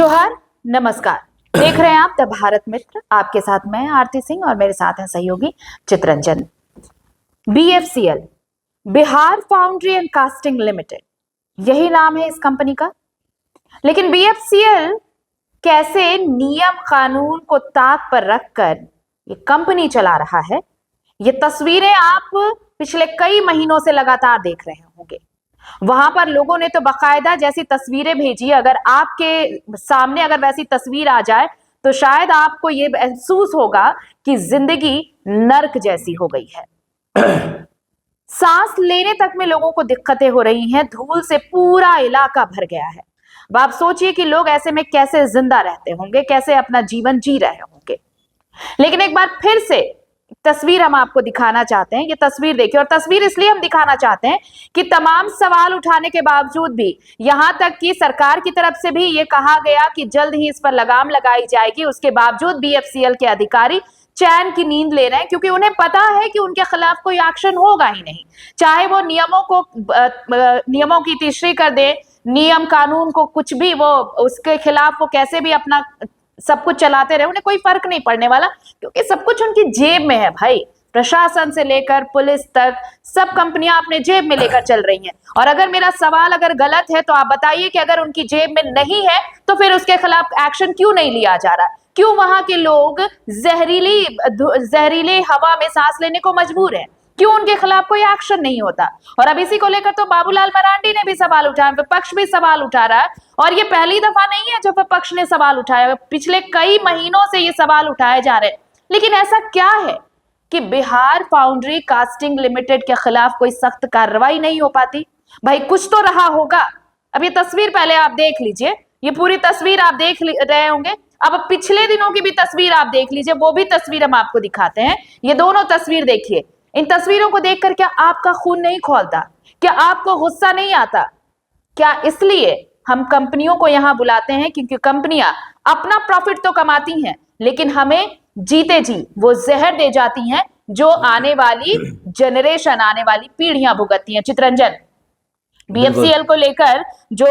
जोहार, नमस्कार। देख रहे हैं आप द भारत मित्र। आपके साथ मैं आरती सिंह और मेरे साथ हैं सहयोगी Chittaranjan. BFCL, Bihar foundry and casting limited, यही नाम है इस कंपनी का। लेकिन BFCL कैसे नियम कानून को ताक पर रखकर ये कंपनी चला रहा है, ये तस्वीरें आप पिछले कई महीनों से लगातार देख रहे होंगे। वहां पर लोगों ने तो बाकायदा जैसी तस्वीरें भेजी, अगर आपके सामने अगर वैसी तस्वीर आ जाए तो शायद आपको ये महसूस होगा कि जिंदगी नर्क जैसी हो गई है। सांस लेने तक में लोगों को दिक्कतें हो रही हैं, धूल से पूरा इलाका भर गया है। अब आप सोचिए कि लोग ऐसे में कैसे जिंदा रहते होंगे, कैसे अपना जीवन जी रहे होंगे। लेकिन एक बार फिर से तस्वीर हम आपको दिखाना चाहते हैं। ये तस्वीर देखिए, और तस्वीर इसलिए हम दिखाना चाहते हैं कि तमाम सवाल उठाने के बावजूद भी, यहां तक कि सरकार की तरफ से भी ये कहा गया कि जल्द ही इस पर लगाम लगाई जाएगी, उसके बावजूद BFCL के अधिकारी चैन की नींद ले रहे हैं, क्योंकि उन्हें पता है कि उनके खिलाफ कोई एक्शन होगा ही नहीं। चाहे वो नियमों की तीसरी कर दे, नियम कानून को कुछ भी, वो उसके खिलाफ वो कैसे भी अपना सब कुछ चलाते रहे, उन्हें कोई फर्क नहीं पड़ने वाला, क्योंकि सब कुछ उनकी जेब में है भाई। प्रशासन से लेकर पुलिस तक सब कंपनियां अपने जेब में लेकर चल रही हैं। और अगर मेरा सवाल अगर गलत है तो आप बताइए कि अगर उनकी जेब में नहीं है तो फिर उसके खिलाफ एक्शन क्यों नहीं लिया जा रहा? क्यों वहां के लोग जहरीले हवा में सांस लेने को मजबूर हैं? क्यों उनके खिलाफ कोई एक्शन नहीं होता? और अब इसी को लेकर तो बाबूलाल मरांडी ने भी सवाल उठाया, विपक्ष भी सवाल उठा रहा है। और ये पहली दफा नहीं है जब विपक्ष ने सवाल उठाया, पिछले कई महीनों से ये सवाल उठाए जा रहे हैं। लेकिन ऐसा क्या है कि बिहार फाउंड्री कास्टिंग लिमिटेड के खिलाफ कोई सख्त कार्रवाई नहीं हो पाती? भाई कुछ तो रहा होगा। अब ये तस्वीर पहले आप देख लीजिए, ये पूरी तस्वीर आप देख रहे होंगे। अब पिछले दिनों की भी तस्वीर आप देख लीजिए, वो भी तस्वीर हम आपको दिखाते हैं। ये दोनों तस्वीर देखिए। इन तस्वीरों को देखकर क्या आपका खून नहीं खौलता? क्या आपको गुस्सा नहीं आता? क्या इसलिए हम कंपनियों को यहां बुलाते हैं क्योंकि कंपनियां अपना प्रॉफिट तो कमाती हैं, लेकिन हमें जीते जी वो जहर दे जाती हैं, जो आने वाली जनरेशन, आने वाली पीढ़ियां भुगतती हैं। चितरंजन, BFCL को लेकर जो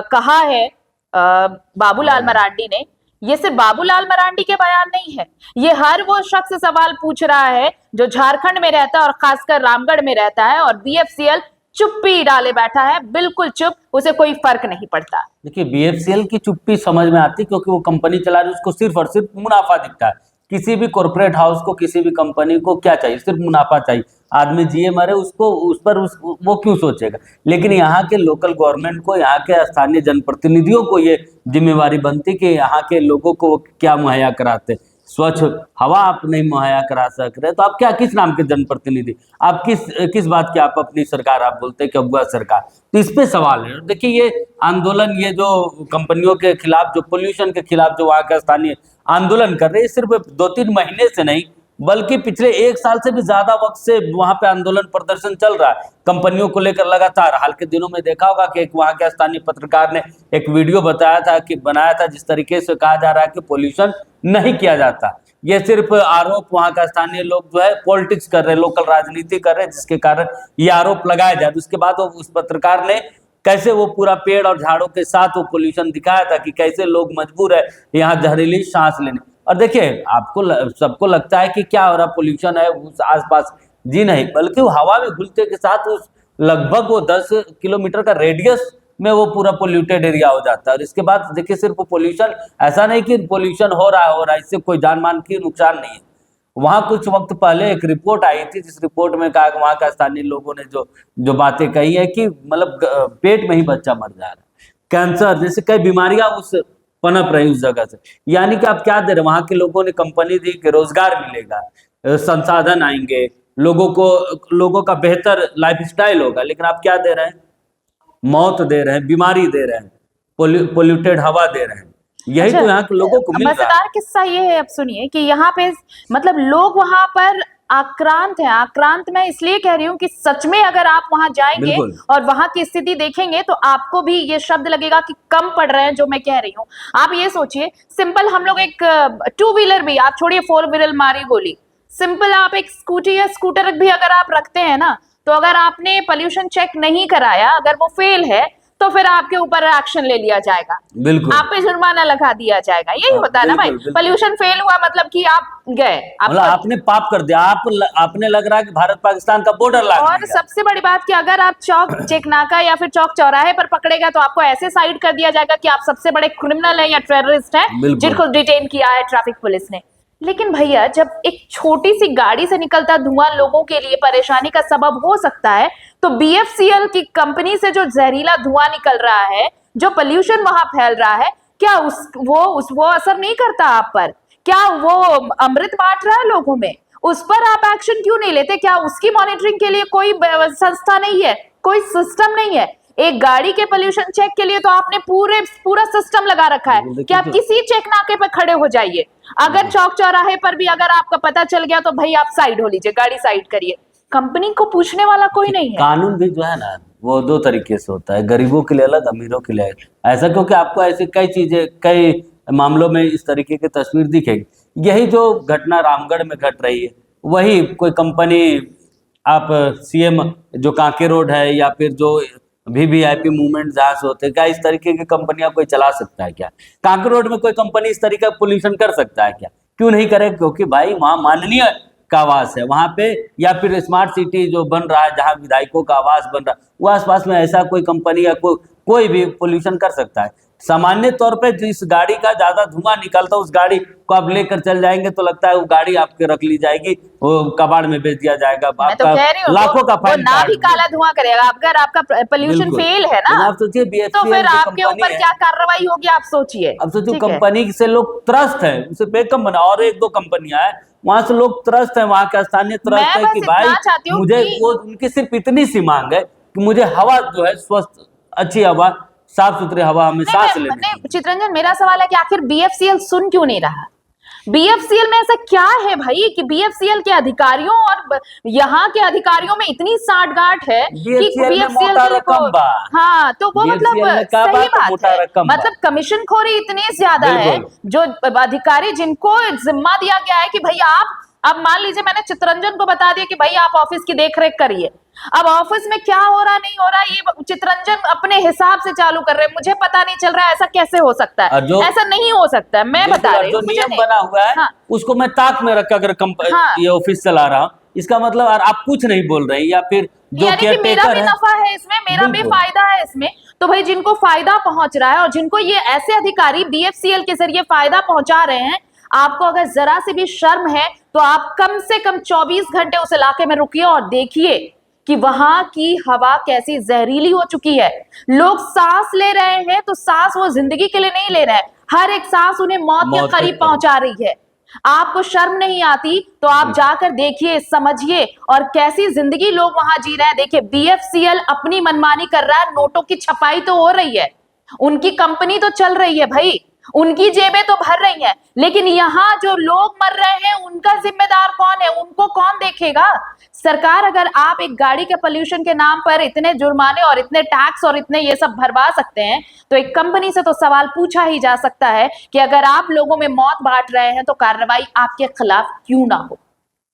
कहा है बाबूलाल मरांडी ने, ये सिर्फ बाबूलाल मरांडी के बयान नहीं है, ये हर वो शख्स सवाल पूछ रहा है जो झारखंड में रहता है और खासकर रामगढ़ में रहता है, और BFCL चुप्पी डाले बैठा है, बिल्कुल चुप, उसे कोई फर्क नहीं पड़ता। देखिए, BFCL की चुप्पी समझ में आती क्योंकि वो कंपनी चला रही है, उसको सिर्फ और सिर्फ मुनाफा दिखता है। किसी भी कॉर्पोरेट हाउस को, किसी भी कंपनी को क्या चाहिए? सिर्फ मुनाफा चाहिए। आदमी जिए मरे, उसको वो क्यों सोचेगा? लेकिन यहाँ के लोकल गवर्नमेंट को, यहाँ के स्थानीय जनप्रतिनिधियों को ये जिम्मेवारी बनती कि यहाँ के लोगों को वो क्या मुहैया कराते। स्वच्छ हवा आप नहीं मुहैया करा सक रहे तो आप क्या, किस नाम के जनप्रतिनिधि? आप किस बात की आप अपनी सरकार आप बोलते हैं कि अगुआ सरकार? तो इस पे सवाल है। देखिए, ये आंदोलन, ये जो कंपनियों के खिलाफ, जो पोल्यूशन के खिलाफ जो वहाँ का स्थानीय आंदोलन कर रहे हैं, सिर्फ 2-3 महीने से नहीं बल्कि पिछले 1 साल से भी ज्यादा वक्त से वहां पे आंदोलन प्रदर्शन चल रहा है कंपनियों को लेकर लगातार। हाल के दिनों में देखा होगा कि एक वहां के स्थानीय पत्रकार ने एक वीडियो बनाया था जिस तरीके से कहा जा रहा है कि पोल्यूशन नहीं किया जाता। ये सिर्फ आरोप वहां का स्थानीय लोग जो है पॉलिटिक्स कर रहे हैं, लोकल राजनीति कर रहे हैं, जिसके कारण ये आरोप लगाया जाए। उसके बाद उस पत्रकार ने कैसे वो पूरा पेड़ और झाड़ों के साथ वो पोल्यूशन दिखाया था कि कैसे लोग मजबूर है यहाँ जहरीली सांस लेने। और देखिए, आपको सबको लगता है कि क्या हो रहा, पोल्यूशन है उस आसपास, जी नहीं, बल्कि वो हवा में घुलते के साथ उस लगभग वो 10 किलोमीटर का रेडियस में वो पूरा पोल्यूटेड एरिया हो जाता है। और इसके बाद देखिए, सिर्फ पोल्यूशन, ऐसा नहीं कि पोल्यूशन हो रहा है, इससे कोई जान मान की नुकसान नहीं है। वहां कुछ वक्त पहले एक रिपोर्ट आई थी, जिस रिपोर्ट में कहा कि वहां का स्थानीय लोगों ने जो बातें कही है कि मतलब पेट में ही बच्चा मर जा रहा है, कैंसर जैसे कई बीमारियां उस पनप रही उस जगह से। यानी कि आप क्या दे रहे हैं? वहां के लोगों ने कंपनी दी कि रोजगार मिलेगा, संसाधन आएंगे, लोगों का बेहतर लाइफस्टाइल होगा, लेकिन आप क्या दे रहे हैं? मौत दे रहे हैं, बीमारी दे रहे हैं, पोल्यूटेड हवा दे रहे हैं। यही तो यहाँ के लोगों को मिल रहा है। मजेदार किस्सा ये है, अब सुनिए कि यहाँ पे मतलब लोग वहां पर आक्रांत हैं। आक्रांत मैं इसलिए कह रही हूँ कि सच में अगर आप वहां जाएंगे और वहां की स्थिति देखेंगे तो आपको भी ये शब्द लगेगा कि कम पड़ रहे हैं जो मैं कह रही हूँ। आप ये सोचिए, सिंपल हम लोग एक 2 व्हीलर भी, आप छोड़िए 4 व्हीलर मारी गोली, सिंपल आप एक स्कूटी या स्कूटर भी अगर आप रखते हैं ना, तो अगर आपने पोल्यूशन चेक नहीं कराया, अगर वो फेल है, तो फिर आपके ऊपर एक्शन ले लिया जाएगा, बिल्कुल आप पे जुर्माना लगा दिया जाएगा। यही होता है ना भाई, बिल्कुल, पोल्यूशन फेल हुआ मतलब कि आप गए, मतलब आपने पाप कर दिया, आपने लग रहा है कि भारत पाकिस्तान का बॉर्डर लाग और दिया। सबसे बड़ी बात कि अगर आप चौक चेकनाका या फिर चौक चौराहे पर पकड़ेगा तो आपको ऐसे साइड कर दिया जाएगा कि आप सबसे बड़े क्रिमिनल हैं या टेररिस्ट हैं, बिल्कुल। जिनको डिटेन किया है ट्रैफिक पुलिस ने। लेकिन भैया जब एक छोटी सी गाड़ी से निकलता धुआं लोगों के लिए परेशानी का सबब हो सकता है, तो बीएफसीएल की कंपनी से जो जहरीला धुआं निकल रहा है, जो पोल्यूशन वहां फैल रहा है, क्या वो असर नहीं करता आप पर? क्या वो अमृत बांट रहा है लोगों में? उस पर आप एक्शन क्यों नहीं लेते? क्या उसकी मॉनिटरिंग के लिए कोई संस्था नहीं है, कोई सिस्टम नहीं है? एक गाड़ी के पोल्यूशन चेक के लिए तो आपने पूरा सिस्टम लगा रखा है कि आप किसी चेक नाके पे खड़े हो जाइए, अगर चौक चौराहे पर भी अगर आपका पता चल गया तो भाई आप साइड हो लीजिए, गाड़ी साइड करिए। कंपनी को पूछने वाला कोई नहीं है। कानून भी जो है ना वो दो तरीके से होता है, गरीबों के लिए अलग, अमीरों के लिए अलग। ऐसा क्योंकि आपको ऐसी कई चीजें, कई मामलों में इस तरीके की तस्वीर दिखेगी। यही जो घटना रामगढ़ में घट रही है, वही कोई कंपनी, आप सीएम जो कांके रोड है या फिर जो वीवीआईपी मूवमेंट जहाँ से होते हैं, क्या इस तरीके की कंपनियां कोई चला सकता है क्या? कांके रोड में कोई कंपनी इस तरीके का पोल्यूशन कर सकता है क्या? क्यों नहीं करे? क्योंकि भाई वहाँ माननीय का आवास है वहाँ पे, या फिर स्मार्ट सिटी जो बन रहा है जहाँ विधायकों का आवास बन रहा है, वो आसपास में ऐसा कोई कंपनी या कोई भी पोल्यूशन कर सकता है। सामान्य तौर पे जिस गाड़ी का ज्यादा धुआं निकलता है उस गाड़ी को आप लेकर चल जाएंगे तो लगता है वो गाड़ी आपके रख ली जाएगी, वो कबाड़ में बेच दिया जाएगा, मैं तो कह रही हूँ लाखों का फाइन ना भी काला धुआं करेगा, अगर आपका पोल्यूशन फेल है ना, आप सोचिए तो फिर आपके ऊपर क्या कार्रवाई होगी आप सोचिए। अब सोचिए कंपनी से लोग त्रस्त है, उसे बेकम बना, और एक दो कंपनियां हैं वहां से लोग त्रस्त है, वहां के स्थानीय त्रस्त है कि भाई मुझे वो, उनकी सिर्फ इतनी सी मांग है कि मुझे हवा जो है स्वस्थ, अच्छी हवा, साफ सुथरी हवा हमें सांस लेने। चित्रंजन, मेरा सवाल है कि आखिर बीएफसीएल सुन क्यों नहीं रहा? बीएफसीएल में ऐसा क्या है भाई कि बीएफसीएल के अधिकारियों और यहाँ के अधिकारियों में इतनी साठगांठ है कि बीएफसीएल हाँ, तो वो मतलब सही बात है, मतलब कमीशनखोरी इतनी ज्यादा है। जो अधिकारी जिनको जिम्मा दिया गया है कि भाई आप, अब मान लीजिए मैंने चित्रंजन को बता दिया कि भाई आप ऑफिस की देखरेख करिए, अब ऑफिस में क्या हो रहा नहीं हो रहा ये चित्रंजन अपने हिसाब से चालू कर रहे हैं, मुझे पता नहीं चल रहा है, ऐसा कैसे हो सकता है? ऐसा नहीं हो सकता है, मैं बता रही हूँ। जो नियम बना हुआ है उसको मैं ताक में रख कर ये ऑफिस चला रहा हूँ, इसका मतलब आप कुछ नहीं बोल रहे, या फिर जो मेरा भी नफा है इसमें, मेरा भी फायदा है इसमें, तो भाई जिनको फायदा पहुंच रहा है और जिनको ये ऐसे अधिकारी बीएफसीएल के जरिए फायदा पहुंचा रहे हैं, आपको अगर जरा से भी शर्म है तो आप कम से कम 24 घंटे उस इलाके में रुकिए और देखिए कि वहां की हवा कैसी जहरीली हो चुकी है। लोग सांस ले रहे हैं तो सांस वो जिंदगी के लिए नहीं ले रहे हैं, हर एक सांस उन्हें मौत के करीब पहुंचा रही है। आपको शर्म नहीं आती तो आप जाकर देखिए, समझिए, और कैसी जिंदगी लोग वहां जी रहे हैं। देखिए बीएफसीएल अपनी मनमानी कर रहा है, नोटों की छपाई तो हो रही है, उनकी कंपनी तो चल रही है भाई, उनकी जेबें तो भर रही हैं, लेकिन यहाँ जो लोग मर रहे हैं उनका जिम्मेदार कौन है? उनको कौन देखेगा? सरकार, अगर आप एक गाड़ी के पोल्यूशन के नाम पर इतने जुर्माने और इतने टैक्स और इतने ये सब भरवा सकते हैं, तो एक कंपनी से तो सवाल पूछा ही जा सकता है कि अगर आप लोगों में मौत बांट रहे हैं तो कार्रवाई आपके खिलाफ क्यों ना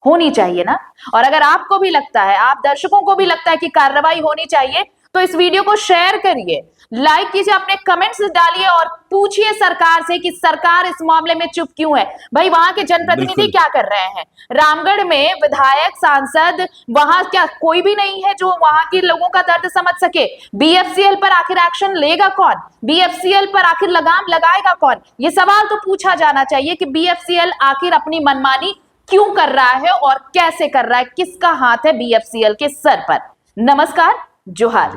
होनी चाहिए ना। और अगर आपको भी लगता है, आप दर्शकों को भी लगता है कि कार्रवाई होनी चाहिए, तो इस वीडियो को शेयर करिए, लाइक कीजिए, अपने कमेंट्स डालिए और पूछिए सरकार से कि सरकार इस मामले में चुप क्यों है। भाई वहां के जनप्रतिनिधि क्या कर रहे हैं? रामगढ़ में विधायक, सांसद, वहां क्या कोई भी नहीं है जो वहां के लोगों का दर्द समझ सके? बीएफसीएल पर आखिर एक्शन लेगा कौन? बीएफसीएल पर आखिर लगाम लगाएगा कौन? ये सवाल तो पूछा जाना चाहिए कि बीएफसीएल आखिर अपनी मनमानी क्यों कर रहा है और कैसे कर रहा है, किसका हाथ है बीएफसीएल के सर पर। नमस्कार, जोहार।